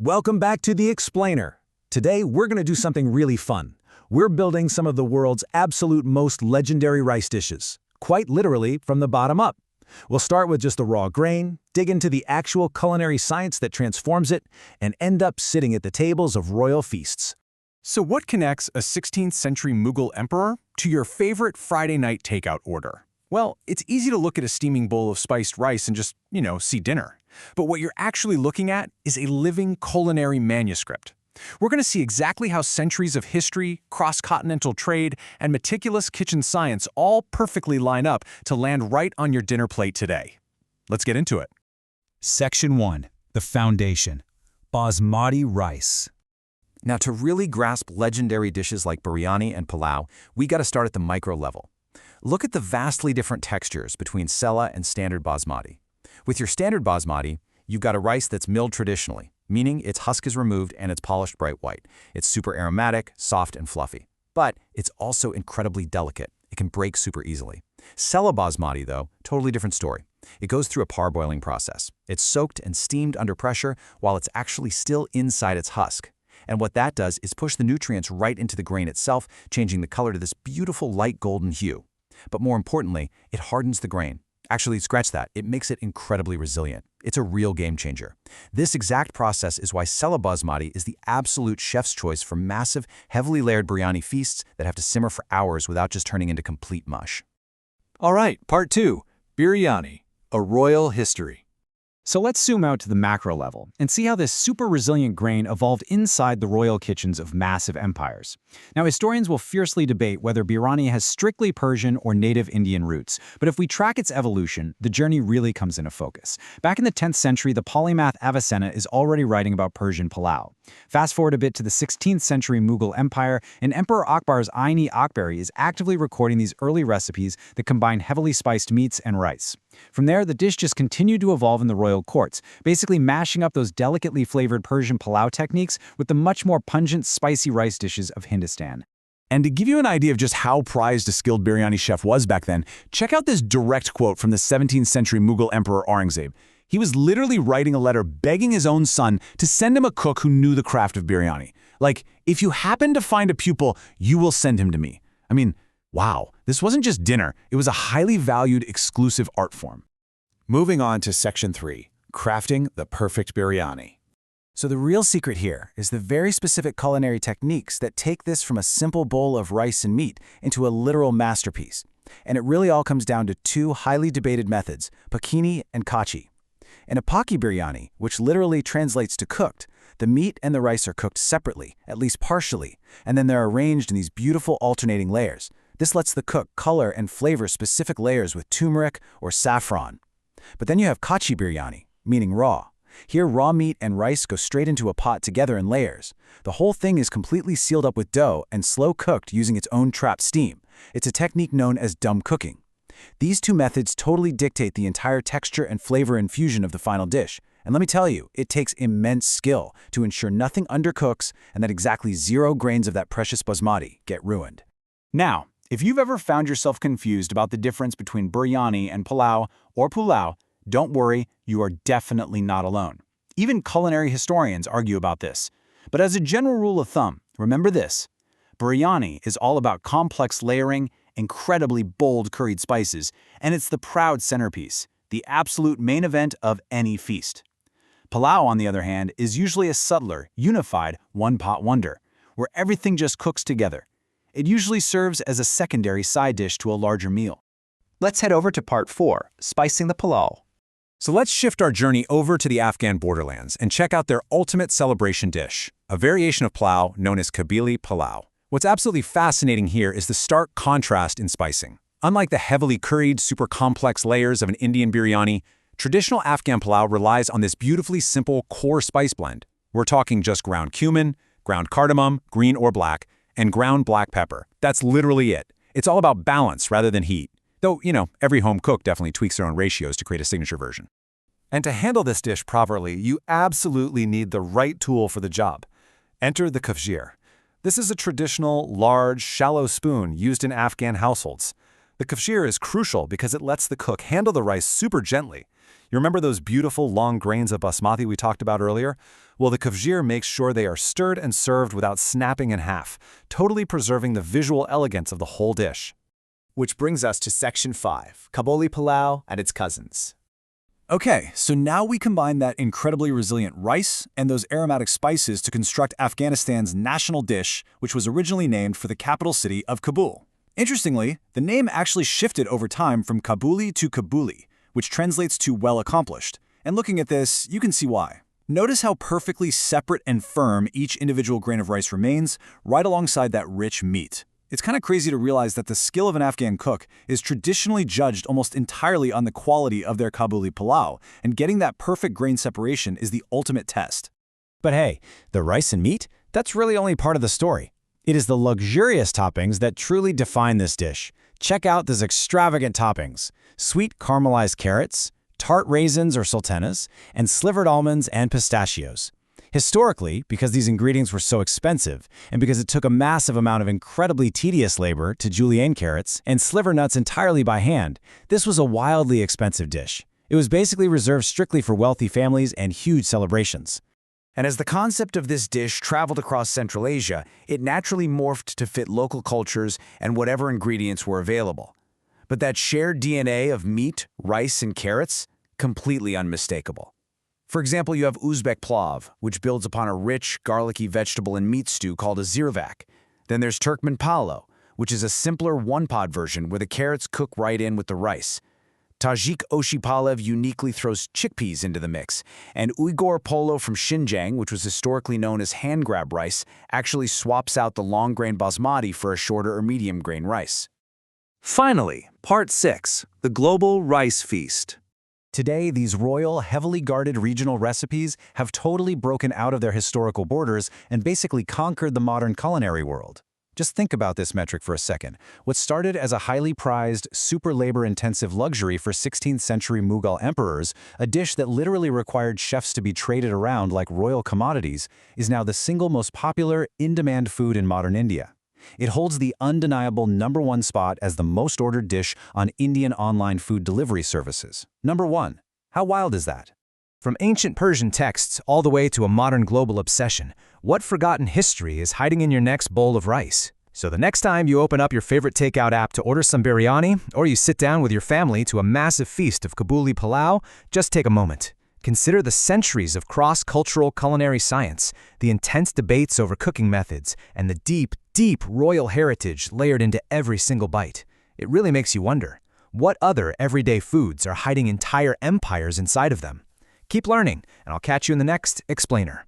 Welcome back to The Explainer. Today, we're going to do something really fun. We're building some of the world's absolute most legendary rice dishes, quite literally from the bottom up. We'll start with just the raw grain, dig into the actual culinary science that transforms it, and end up sitting at the tables of royal feasts. So what connects a 16th century Mughal emperor to your favorite Friday night takeout order? Well, it's easy to look at a steaming bowl of spiced rice and just, see dinner. But what you're actually looking at is a living culinary manuscript. We're going to see exactly how centuries of history, cross-continental trade, and meticulous kitchen science all perfectly line up to land right on your dinner plate today. Let's get into it. Section 1. The Foundation. Basmati rice. Now, to really grasp legendary dishes like biryani and pulao, we got to start at the micro level. Look at the vastly different textures between Sella and standard basmati. With your standard basmati, you've got a rice that's milled traditionally, meaning its husk is removed and it's polished bright white. It's super aromatic, soft, and fluffy. But it's also incredibly delicate. It can break super easily. Sella Basmati, though, totally different story. It goes through a parboiling process. It's soaked and steamed under pressure while it's actually still inside its husk. And what that does is push the nutrients right into the grain itself, changing the color to this beautiful light golden hue. But more importantly, it hardens the grain. Actually, scratch that, it makes it incredibly resilient. It's a real game changer. This exact process is why Sella Basmati is the absolute chef's choice for massive, heavily layered biryani feasts that have to simmer for hours without just turning into complete mush. All right, part 2, biryani, a royal history. So let's zoom out to the macro level and see how this super resilient grain evolved inside the royal kitchens of massive empires. Now, historians will fiercely debate whether biryani has strictly Persian or native Indian roots, but if we track its evolution, the journey really comes into focus. Back in the 10th century, the polymath Avicenna is already writing about Persian Palau. Fast forward a bit to the 16th century Mughal Empire, and Emperor Akbar's Aini-Akbari is actively recording these early recipes that combine heavily spiced meats and rice. From there, the dish just continued to evolve in the royal courts, basically mashing up those delicately flavored Persian Palau techniques with the much more pungent, spicy rice dishes of Hindustan. And to give you an idea of just how prized a skilled biryani chef was back then, check out this direct quote from the 17th century Mughal Emperor Aurangzeb. He was literally writing a letter begging his own son to send him a cook who knew the craft of biryani. Like, if you happen to find a pupil, you will send him to me. I mean, wow, this wasn't just dinner, it was a highly valued exclusive art form. Moving on to Section 3, crafting the perfect biryani. So the real secret here is the very specific culinary techniques that take this from a simple bowl of rice and meat into a literal masterpiece. And it really all comes down to two highly debated methods, pakini and kachi. In a paki biryani, which literally translates to cooked, the meat and the rice are cooked separately, at least partially, and then they're arranged in these beautiful alternating layers. This lets the cook color and flavor specific layers with turmeric or saffron. But then you have kachi biryani, meaning raw. Here, raw meat and rice go straight into a pot together in layers. The whole thing is completely sealed up with dough and slow cooked using its own trapped steam. It's a technique known as dumb cooking. These two methods totally dictate the entire texture and flavor infusion of the final dish. And let me tell you, it takes immense skill to ensure nothing undercooks and that exactly 0 grains of that precious basmati get ruined. Now, if you've ever found yourself confused about the difference between biryani and pulao or pulao, don't worry, you are definitely not alone. Even culinary historians argue about this. But as a general rule of thumb, remember this: biryani is all about complex layering, incredibly bold curried spices, and it's the proud centerpiece, the absolute main event of any feast. Pulao, on the other hand, is usually a subtler, unified, one-pot wonder, where everything just cooks together. It usually serves as a secondary side dish to a larger meal. Let's head over to part 4, spicing the pulao. So let's shift our journey over to the Afghan borderlands and check out their ultimate celebration dish, a variation of pulao known as Qabili Palau. What's absolutely fascinating here is the stark contrast in spicing. Unlike the heavily curried, super complex layers of an Indian biryani, traditional Afghan pulao relies on this beautifully simple core spice blend. We're talking just ground cumin, ground cardamom, green or black, and ground black pepper. That's literally it. It's all about balance rather than heat. Though, every home cook definitely tweaks their own ratios to create a signature version. And to handle this dish properly, you absolutely need the right tool for the job. Enter the kafjir. This is a traditional, large, shallow spoon used in Afghan households. The kafjir is crucial because it lets the cook handle the rice super gently. You remember those beautiful long grains of basmati we talked about earlier? Well, the kafjir makes sure they are stirred and served without snapping in half, totally preserving the visual elegance of the whole dish. Which brings us to Section 5, Kabuli Pulao and its cousins. Okay, so now we combine that incredibly resilient rice and those aromatic spices to construct Afghanistan's national dish, which was originally named for the capital city of Kabul. Interestingly, the name actually shifted over time from Kabuli to Kabuli, which translates to well accomplished. And looking at this, you can see why. Notice how perfectly separate and firm each individual grain of rice remains, right alongside that rich meat. It's kind of crazy to realize that the skill of an Afghan cook is traditionally judged almost entirely on the quality of their Qabili Palau, and getting that perfect grain separation is the ultimate test. But hey, the rice and meat? That's really only part of the story. It is the luxurious toppings that truly define this dish. Check out these extravagant toppings: sweet caramelized carrots, tart raisins or sultanas, and slivered almonds and pistachios. Historically, because these ingredients were so expensive, and because it took a massive amount of incredibly tedious labor to julienne carrots and sliver nuts entirely by hand, this was a wildly expensive dish. It was basically reserved strictly for wealthy families and huge celebrations. And as the concept of this dish traveled across Central Asia, it naturally morphed to fit local cultures and whatever ingredients were available. But that shared DNA of meat, rice, and carrots, completely unmistakable. For example, you have Uzbek plav, which builds upon a rich, garlicky vegetable and meat stew called a zirvak. Then there's Turkmen palo, which is a simpler one-pot version where the carrots cook right in with the rice. Tajik oshi palev uniquely throws chickpeas into the mix, and Uyghur polo from Xinjiang, which was historically known as hand-grab rice, actually swaps out the long-grain basmati for a shorter or medium-grain rice. Finally, Part 6, the Global Rice Feast. Today, these royal, heavily guarded regional recipes have totally broken out of their historical borders and basically conquered the modern culinary world. Just think about this metric for a second. What started as a highly prized, super labor-intensive luxury for 16th century Mughal emperors, a dish that literally required chefs to be traded around like royal commodities, is now the single most popular, in-demand food in modern India. It holds the undeniable #1 spot as the most ordered dish on Indian online food delivery services. #1. How wild is that? From ancient Persian texts all the way to a modern global obsession, what forgotten history is hiding in your next bowl of rice? So the next time you open up your favorite takeout app to order some biryani, or you sit down with your family to a massive feast of Kabuli Palau, just take a moment. Consider the centuries of cross-cultural culinary science, the intense debates over cooking methods, and the deep, deep royal heritage layered into every single bite. It really makes you wonder, what other everyday foods are hiding entire empires inside of them? Keep learning, and I'll catch you in the next Explainer.